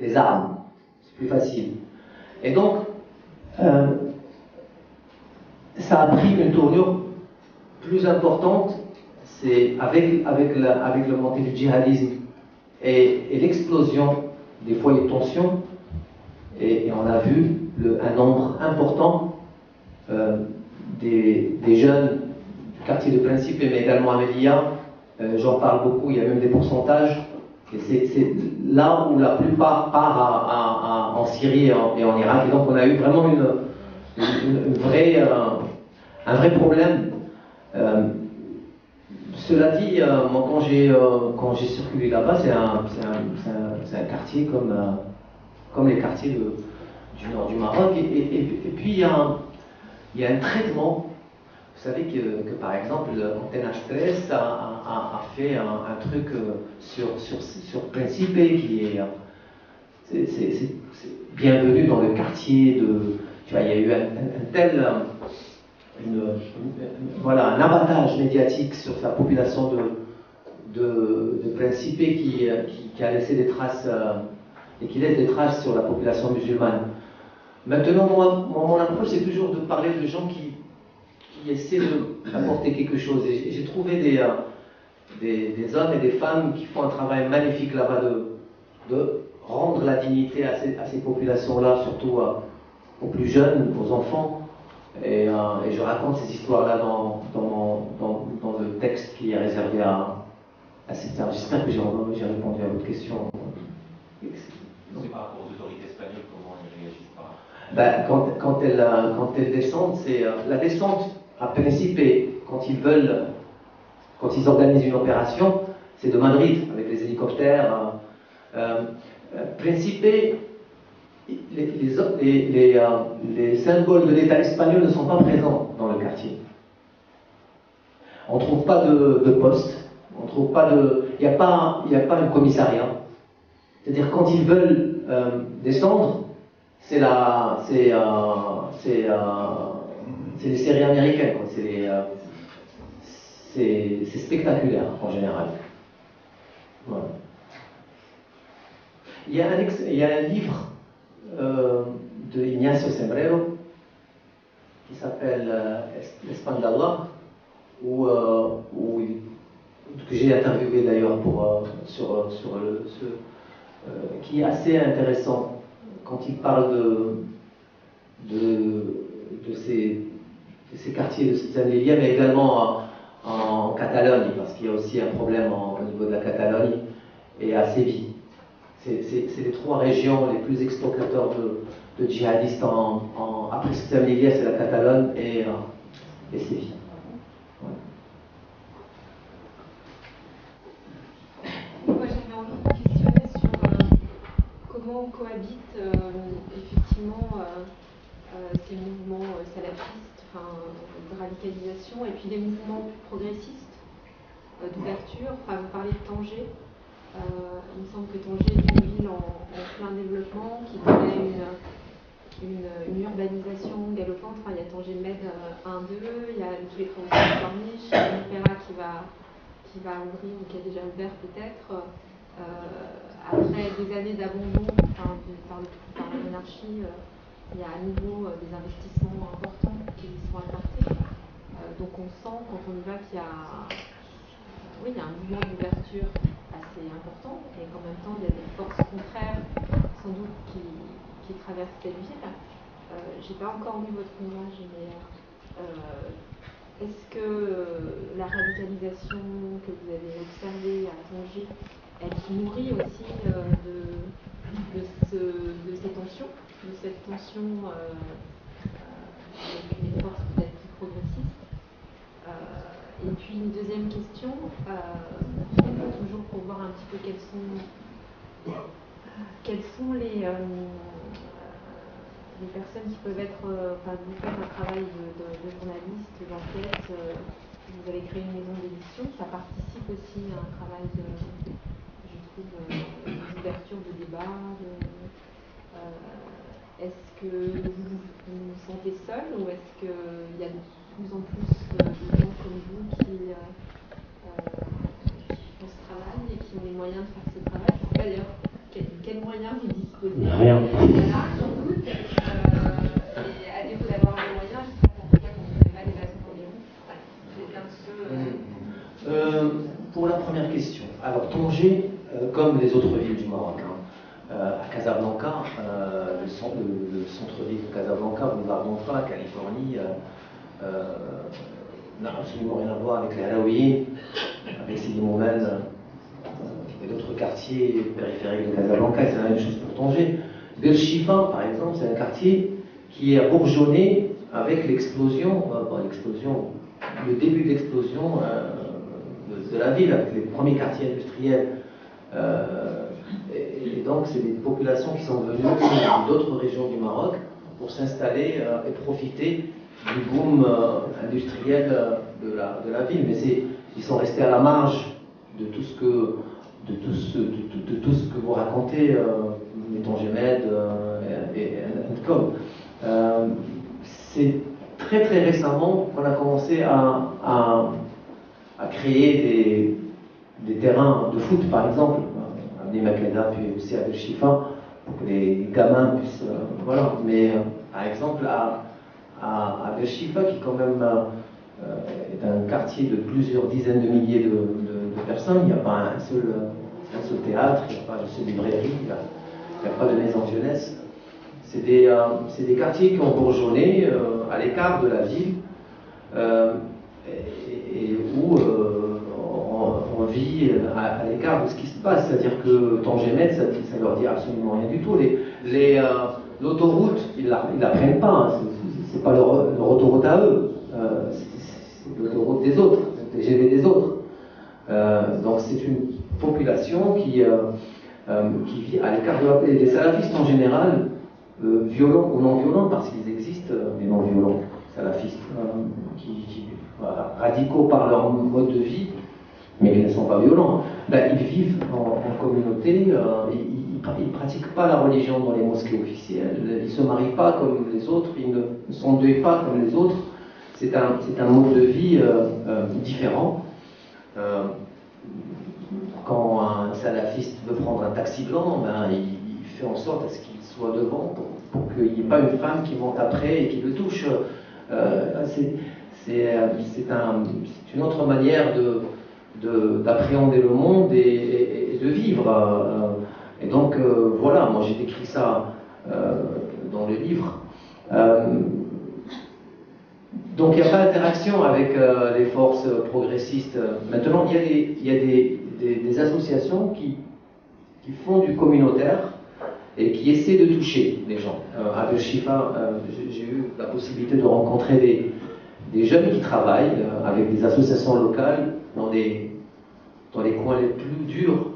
les armes. C'est plus facile. Et donc, ça a pris une tournure plus importante, c'est avec le montée du djihadisme et l'explosion des foyers de tension, et on a vu un nombre important des jeunes du quartier de Principe, mais également à Melilla. J'en parle beaucoup, il y a même des pourcentages. Et c'est là où la plupart part en Syrie et en Irak. Et donc on a eu vraiment un vrai problème. Cela dit, moi quand j'ai circulé là-bas, c'est un quartier comme les quartiers du nord du Maroc. Et puis il y a un traitement. Vous savez que par exemple, Antenne H13 a fait un truc sur Principe qui est c'est bienvenu dans le quartier de. Tu vois, il y a eu un abattage médiatique sur la population de Principe qui a laissé des traces et qui laisse des traces sur la population musulmane. Maintenant, mon approche, c'est toujours de parler de gens qui essaient d'apporter quelque chose. Et j'ai trouvé des hommes et des femmes qui font un travail magnifique là-bas de rendre la dignité à ces populations-là, surtout aux plus jeunes, aux enfants. Et je raconte ces histoires-là dans le texte qui est réservé à cette heure. J'espère que j'ai répondu à votre question. C'est par rapport aux autorités espagnoles, comment elles réagissent par quand elles descendent, c'est la descente à Principe, quand ils organisent une opération, c'est de Madrid, avec les hélicoptères. Principe, les symboles de l'État espagnol ne sont pas présents dans le quartier. On ne trouve pas de poste, il n'y a pas un commissariat. C'est-à-dire quand ils veulent descendre, c'est les séries américaines, quoi. C'est spectaculaire en général. Voilà. Il y a un livre de Ignacio Sembrero qui s'appelle Espandallah, que j'ai interviewé d'ailleurs qui est assez intéressant quand il parle de ces quartiers de Saint-Lélia, mais également en Catalogne, parce qu'il y a aussi un problème au niveau de la Catalogne et à Séville. C'est les trois régions les plus exportateurs de djihadistes après Saint-Lélia, c'est la Catalogne et Séville. Ouais. Moi, j'avais envie de questionner sur comment cohabitent effectivement ces mouvements salafistes, de radicalisation, et puis les mouvements plus progressistes d'ouverture. Vous parlez de Tanger. Il me semble que Tanger est une ville en plein développement qui connaît une urbanisation galopante. Il y a Tanger Med 1-2, il y a tous les travaux de Corniche, il y a l'opéra qui va ouvrir ou qui a déjà ouvert peut-être. Après des années d'abandon par la monarchie, il y a à nouveau des investissements importants qui y sont apportés. Donc on sent quand on y va qu'il y a un mouvement d'ouverture assez important et qu'en même temps il y a des forces contraires sans doute qui traversent cette ville. J'ai pas encore lu votre ouvrage, mais est-ce que la radicalisation que vous avez observée à Tanger, elle se nourrit aussi de ces tensions, de cette tension avec une force peut-être plus progressiste? Et puis une deuxième question, toujours pour voir un petit peu quels sont les personnes qui peuvent être, vous faites un travail de journaliste, d'enquête, vous avez créé une maison d'édition, ça participe aussi à un travail je trouve, d'ouverture de débat. Est-ce que vous vous sentez seul ou est-ce qu'il y a de plus en plus de gens comme vous qui font ce travail et qui ont les moyens de faire ce travail? Je ne sais pas d'ailleurs quels moyens vous disposez creuser. Rien. Voilà, sans doute. Et à défaut d'avoir les moyens, je ne sais pas pourquoi on ne fait pas des bassins d'environ. Voilà, c'est un petit peu. Pour la première question, alors Tanger, comme les autres villes du Maroc, à Casablanca, le centre-ville de Casablanca, boulevard d'Onfra, Californie, n'a absolument rien à voir avec les Alaouiens, avec Sidi Mohamed et d'autres quartiers périphériques de Casablanca, c'est la même chose pour Tanger. Belchifa, par exemple, c'est un quartier qui a bourgeonné avec l'explosion, le début d'explosion de la ville, avec les premiers quartiers industriels. Et donc, c'est des populations qui sont venues d'autres régions du Maroc pour s'installer et profiter du boom industriel de la ville. Mais ils sont restés à la marge de tout ce que, vous racontez, Tanger Med et Antcom. C'est très très récemment qu'on a commencé à créer des terrains de foot, par exemple, à Bni Makeda, puis aussi à Belchifa, pour que les gamins puissent. Voilà. Mais par exemple, à Belchifa, qui quand même est un quartier de plusieurs dizaines de milliers de personnes, il n'y a pas un seul théâtre, il n'y a pas de seule librairie, il n'y a pas de maison de jeunesse. C'est des quartiers qui ont bourgeonné à l'écart de la ville et où on vit à l'écart de ce qui se passe. C'est-à-dire que Tanger Med, ça leur dit absolument rien du tout. L'autoroute, ils ne la prennent pas, hein. C'est pas leur autoroute à eux, c'est l'autoroute des autres, le TGV des autres. Donc c'est une population qui vit à l'écart de la ville. Les salafistes en général, violents ou non violents, parce qu'ils existent, des non violents salafistes, radicaux par leur mode de vie, mais qui ne sont pas violents, ils vivent en communauté, ils ne pratiquent pas la religion dans les mosquées officielles, ils ne se marient pas comme les autres, ils ne s'endeuillent pas comme les autres. C'est un mode de vie différent. Quand un salafiste veut prendre un taxi blanc, il fait en sorte à ce qu'il soit devant pour qu'il n'y ait pas une femme qui monte après et qui le touche. C'est une autre manière d'appréhender le monde et de vivre. Et donc, voilà, moi j'ai décrit ça dans le livre. Donc, il n'y a pas d'interaction avec les forces progressistes. Maintenant, il y a des associations qui font du communautaire et qui essaient de toucher les gens. À Belchifa, j'ai eu la possibilité de rencontrer des jeunes qui travaillent avec des associations locales dans les coins les plus durs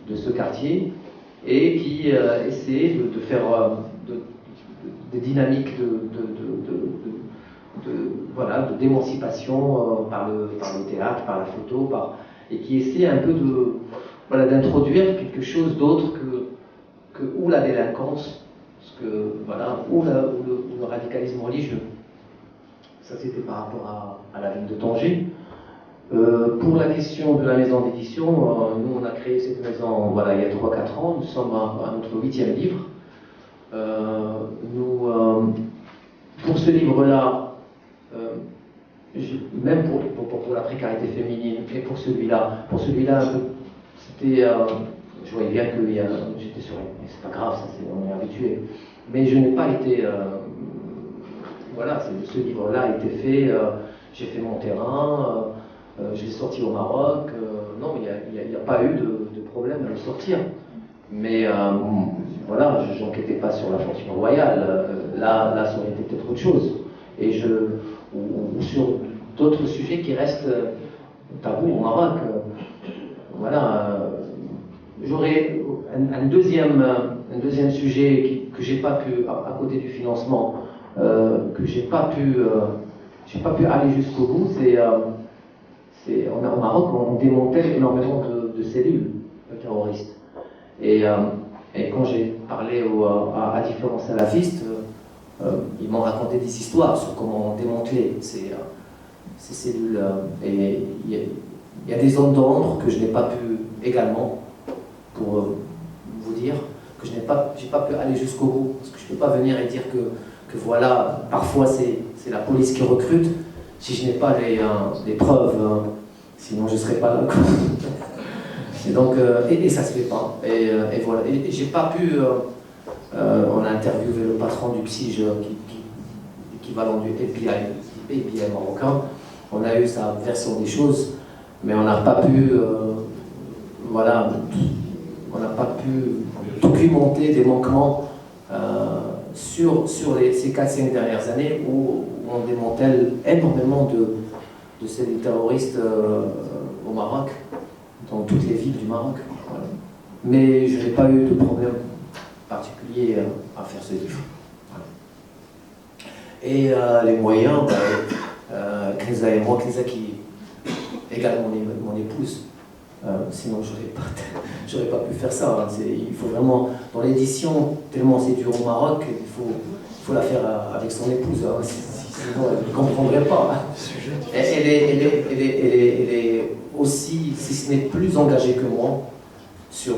de ce quartier et qui essaient de faire des dynamiques d'émancipation par le théâtre, par la photo, et qui essaient un peu d'introduire quelque chose d'autre ou la délinquance, ou le radicalisme religieux. Ça, c'était par rapport à la ville de Tanger. Pour la question de la maison d'édition, nous, on a créé cette maison il y a 3-4 ans. Nous sommes à notre 8e livre. Pour ce livre-là, même pour la précarité féminine, et pour celui-là, c'était, je voyais bien que j'étais sur, mais c'est pas grave, ça, on est habitué. Mais je n'ai pas été, ce livre-là a été fait, j'ai fait mon terrain, je l'ai sorti au Maroc, non, il n'y a pas eu de problème à le sortir. Mais j'enquêtais pas sur la fortune royale, là ça aurait été peut-être autre chose. Ou sur d'autres sujets qui restent tabous au Maroc. J'aurais un deuxième sujet que j'ai pas pu, à côté du financement, que j'ai pas pu aller jusqu'au bout, au Maroc, on démontait énormément de cellules terroristes. Et quand j'ai parlé à différents salafistes, ils m'ont raconté des histoires sur comment démanteler ces cellules. Et il y a des zones d'ombre que je n'ai pas pu également, pour vous dire. que je n'ai pas pu aller jusqu'au bout. Parce que je ne peux pas venir et dire que voilà, parfois c'est la police qui recrute, si je n'ai pas les preuves, sinon je ne serais pas là. Et donc, et ça ne se fait pas. Et voilà. Et j'ai pas pu. On a interviewé le patron du PSIJ, équivalent du FBI marocain. On a eu sa version des choses, mais on n'a pas pu. Voilà. On n'a pas pu documenter des manquements sur ces 4-5 dernières années où on démantèle énormément de ces terroristes au Maroc, dans toutes les villes du Maroc. Voilà. Mais je n'ai pas eu de problème particulier à faire ce livre. Voilà. Et les moyens, Kenza et moi, Kenza qui également mon épouse, sinon j'aurais pas pu faire ça. Hein. Il faut vraiment, dans l'édition, tellement c'est dur au Maroc, il faut la faire avec son épouse. Hein. Sinon elle ne comprendrait pas. Hein. Elle est aussi, si ce n'est plus engagée que moi, sur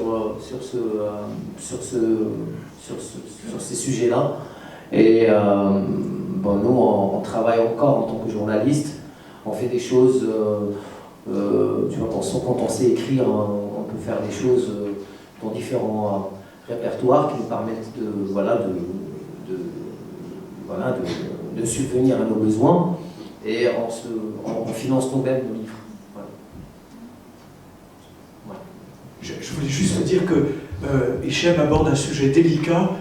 ces sujets-là. Et bon, nous, on travaille encore en tant que journaliste. On fait des choses. Tu vois, quand on sait écrire, on peut faire des choses dans différents répertoires qui nous permettent de subvenir à nos besoins, et on finance nous-mêmes nos livres. Voilà. Voilà. Je voulais juste dire que Hichem aborde un sujet délicat,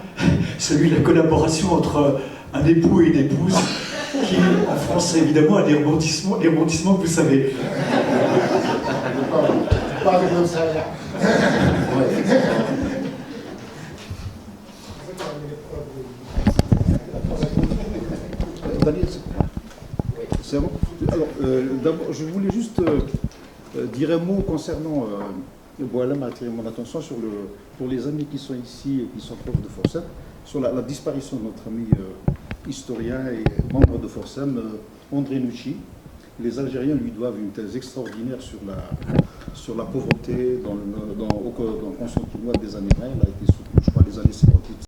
celui de la collaboration entre un époux et une épouse, qui en France évidemment a des rebondissements que vous savez. Pas avec le salaire. C'est bon. Alors, d'abord, je voulais juste dire un mot concernant. Boualem a attiré mon attention pour les amis qui sont ici et qui sont profs de Forsem, sur la disparition de notre ami historien et membre de Forsem, André Nucci. Les Algériens lui doivent une thèse extraordinaire sur la pauvreté dans le Constantinois des années 20. Elle a été soutenue, je crois, les années 58.